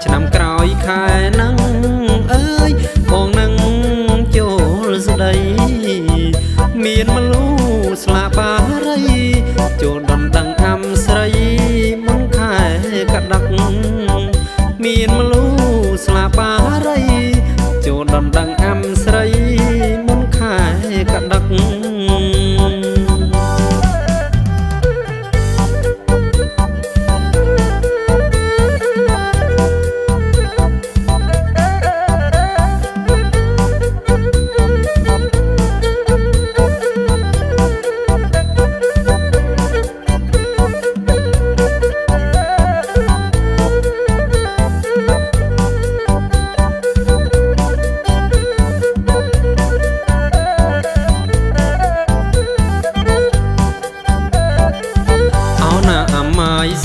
ឆ្នាំក្រោយខែនឹងអើយបងនឹងចូលស្ដីមានមលូស្លាបារីចូលដណ្ដឹងអាំស្រីមុនខែកដឹកមានមលូស្លាបារីចូលដណ្ដឹងអាំស្រីមុនខែកដឹក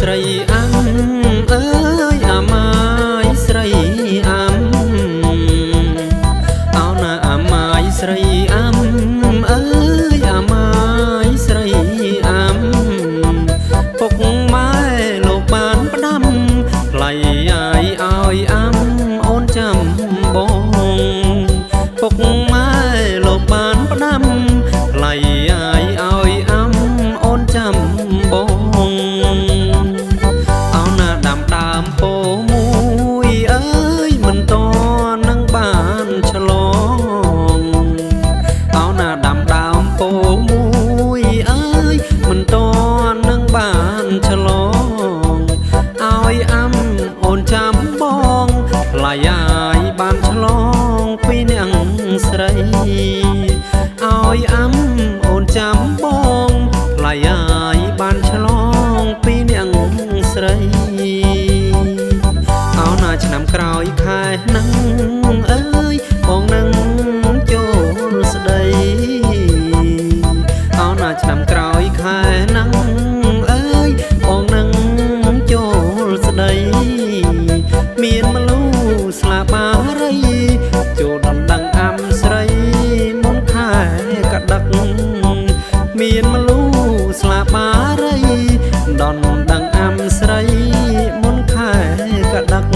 ស្រីអាំអើយអាម៉ាយស្រីអាំអោណាអាម៉ាយស្រីអាំអើយអាម៉ាយស្រីអាំពុកម៉ែលោកបានផ្ដាំថ្លៃអាយឲ្យអាំអូនចាំបងពុកម៉ែលោកបានផ្ដាំថ្លៃអាយឲ្យអាំអូនចាំបងដើមពោមួយអើយមិនតនឹងបានឆ្លងអោណាដាំដើមពោមួយអើយមិនតនឹងបានឆ្លងឲ្យអាំអូនចាំបងថ្លៃអាយបានឆ្លងពីនាងស្រីឲ្យអាំអូនចាំបងថ្លៃអាយបានឆ្លងពីនាងស្រីឆ្នាំក្រោយខែនឹងអើយបងនឹងចូលស្ដីអោណាឆ្នាំក្រោយខែនឹងអើយបងនឹងចូលស្ដីមានមលូស្លាបារីចូលដណ្ដឹងអាំស្រីមុនខែកដឹកមានមលូស្លាបារីដណ្ដឹងអាំស្រីមុនខែកដឹក